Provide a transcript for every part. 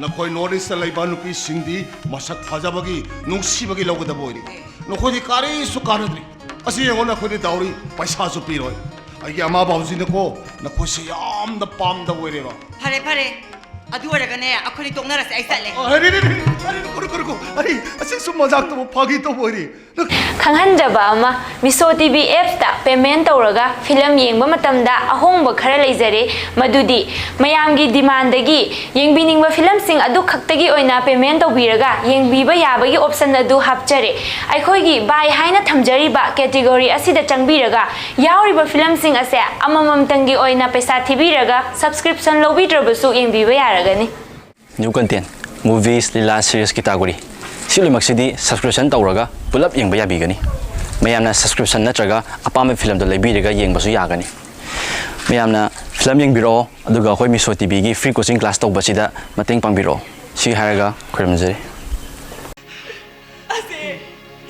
नखोई नॉर्थ लेबा नुपी सिंदी मसक फजाबगी नुसीबगी लौगदब ओइरी नखोई कारी सुकानद्री असी येंगो नखोई दाउरी पैसा सु पीरोय आइगे अमा बाबूजी नको नखोई से याम द पाम द ओइरेबा फरे फरे अदु ओरगने अखोनी तोंगनरसे आई चले अरे कुरु अरे असे सु मजाक तो फागी तो ओइरी खंगहनजबा अमा मिसो टीवी एप्स ता पेमेंट तौरगा फिल्म येंगबा मतमदा अहोंगबा खरा लेजरे मदुदी मयामगी डिमांडगी येंगबिनिंगबा फिल्म सिंग अदु खक्तगी ओइना पेमेंट तौबिरगा येंगबिबा याबगी ऑप्शन अदु हापचरे अखोइगी बाय हाइना थमजरिबा कैटेगरी असिदा चंगबिरगा यावरिबा फिल्म सिंग असे अमममतंगी ओइना पैसा थिबिरगा सब्सक्रिप्शन लौबिद्रबसु येंगबिबा यारगनी न्यू कंटेंट मूवीज लीला सीरीज कैटेगरी सिलुमक्सिदी सब्सक्रिप्शन तौरगा पुलप येंगबा याबिगनी मयामना सब्सक्रिप्शन नत्रगा अपाम फिल्म दो लेबिरगा येंगबसु यागनी मयामना फिल्म येंगबिरो अदुगा होय मिसो टीवी गी फ्री कोचिंग क्लास तौबसिदा मतेंग पांगबिरो सि हारगा खरमजरी असे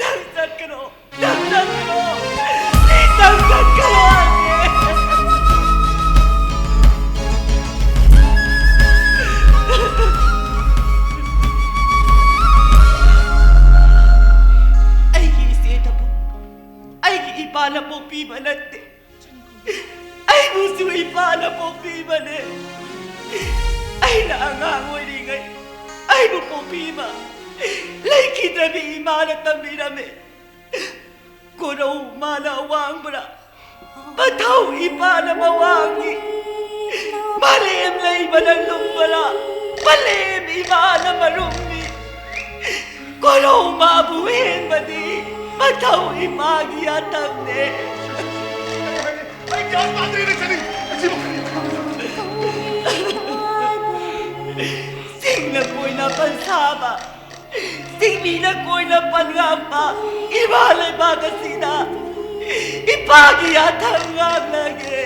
दंगत करो प्लीज दंगत करो ipana popi banate ay musu ipana popi bane ay naangang wari ngay ay mo popi ma lay kita bi imana tambira me kono mana wang bra pataw ipana mawangi malem lay banang lumbala malem imana marumi kono mabuhin badi Mataw imagi atang ne. Ay jangan mati ni sini. Sing na ko'y napansama. Sing mi na ko'y napangamba. Ibalay baga sina. Ipagi atang nga lagi.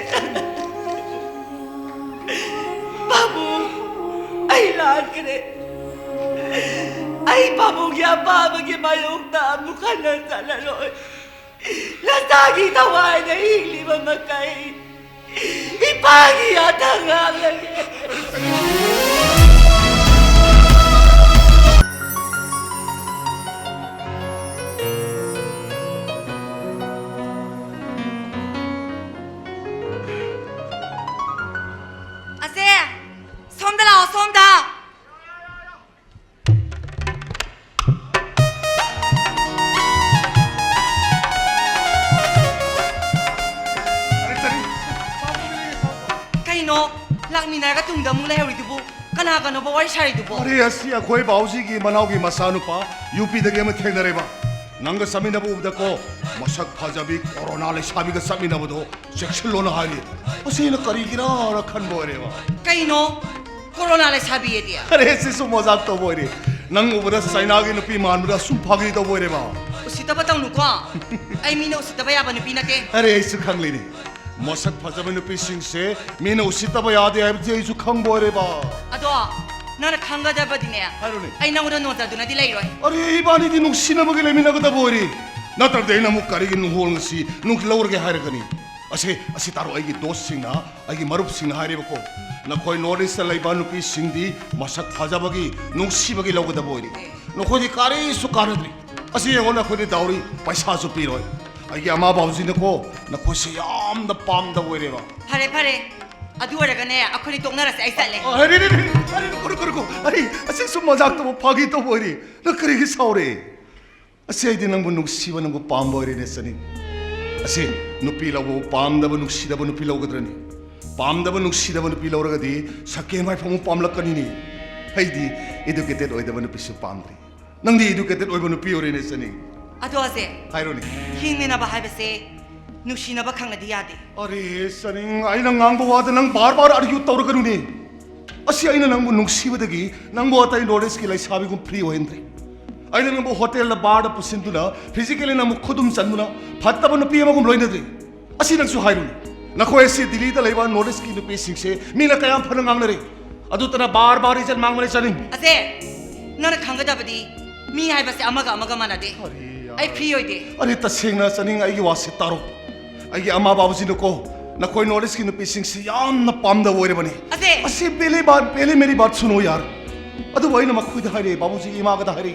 Babu, ay lahat ka rin. Ay pamugya pa magimayong na mukha na sa laloy. Lasagi taway na hingli mamakain. Ipagi at ang lagi. Ase, somda lao, somda. Lakminara ka tungda mula hewri dubu kana kana ba wari shari dubu अरे अस्सी अखोई बाउजी की मनाओगी मसानु पा यूपी दगे में थे नरे बा नंग समीना बु उबदा को मशक फजाबी कोरोना ले शाबी का समीना बदो सेक्शन लोना हाली उसे न करी गिरा रखन बोरे बा kaino corona le sabi dia अरे ऐसे सु मजाक तो बोरे नंग उबदा साइना की नुपी मानबदा सु फागी तो बोरे बा usita ba taw nu ko ay mina usita ba ya ba nu pinate अरे ऐसे खंग लेने मशक फजाबी नुपी सिंह से मीना उसी तब याद है जे ऐसे खंग बोरे बा ado nana khanga da ba dine हारोने ay na uda nota duna dilay roi अरे ये बानी दी नुक्सीना बगे लेमिना को तब बोरे ना तर देना मुक करी की नुहोल नसी नुक लवर के हारे कनी असे तारो आइगी दोस्त सिंह ना आइगी मरुप सिंह हारे बको नखोई नॉर्थ लेबा नुपी सिंदी मसक फजाबगी नुसीबगी लौगदब ओइरी नखोई कारी सुकानद्री असी येंगो नखोई दाउरी पैसा सु पीरोय आइगे अमा बाबूजी नको नखोई से याम द पाम द ओइरेबा fare fare adu oragane akhoni tongnarase ai chale अरे कुरु अरे असे सु मजाक तो फागी तो ओइरी न करी की साउरे असे आइदि नंगबु नुसीबा नंगबु पाम ओइरी ने सनी असे नुपी लवो पाम दब नुसीदब नुपी लौगद्रनी पाम दब नुसीदब नुपी लौरगदी सके माय फमु पामलकनी नि हैदि एडुकेटेड ओइदब नुपी सु पामद्री नंगदि एडुकेटेड ओइब नुपी ओइरी ने सनी ado ase हाइरोनी hingmina ba haibase nushina ba khangna diyade अरे सनी आइना ngang वाद नंग बार आर्ग्यू तौरगनुनी असी आइना नंगबु नुसीबदगी नंगबु अतै नॉलेज की लाइसाबिगु फ्री होइंद्रे आइना नंगबु होटल बार पुसिंदुना फिजिकली नंगबु खुदुम चंदुना फत्तब नुपी अमगुम लोइनद्रे असी नंगसु हाइरुनी नखोय सी दिल्ली दा लेबा नॉलेज की नुपी सिंगसे मीना कयाम फन ngangnare adu tana बार इजन मांगमने Sunny ase nana khanga da badi mi haibase amaga manade ai free hoide अरे तसेंगना सनी आइगी वासे तारो आइगी अमा बाबूजी नको नखोय नॉलेज की नुपी सिंगसे याम न पाम द ओइरे बनी ase असी पहले मेरी बात सुनो यार ꯑꯗꯨꯕꯨ ꯑꯩꯅ ꯃꯈꯣꯏꯗ ꯍꯥꯏꯔꯦ ꯕꯥꯕꯨꯖꯤꯒꯤ ꯏꯃꯥꯒꯗ ꯍꯥꯏꯔꯦ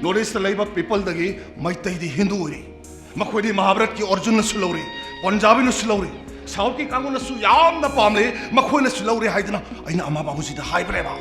ꯅꯣꯔꯠ ꯏꯁꯇ ꯂꯩꯕ ꯄꯤꯄꯜꯗꯒꯤ ꯃꯩꯇꯩꯗꯤ ꯍꯤꯟꯗꯨ ꯑꯣꯏꯔꯦ ꯃꯈꯣꯏꯗꯤ ꯃꯍꯥꯚꯥꯔꯠꯀꯤ ꯑꯔꯖꯨꯟꯅꯁꯨ ꯂꯧꯔꯦ ꯄꯟꯖꯥꯕꯤꯅꯁꯨ ꯂꯧꯔꯦ ꯁꯥꯎꯠꯀꯤ ꯀꯥꯡꯕꯨꯅꯁꯨ ꯌꯥꯝꯅ ꯄꯥꯝꯂꯦ ꯃꯈꯣꯏꯅꯁꯨ ꯂꯧꯔꯦ ꯍꯥꯏꯗꯅ ꯑꯩꯅ ꯑꯃꯥ ꯕꯥꯕꯨꯖꯤꯗ ꯍꯥꯏꯕꯅꯦꯕ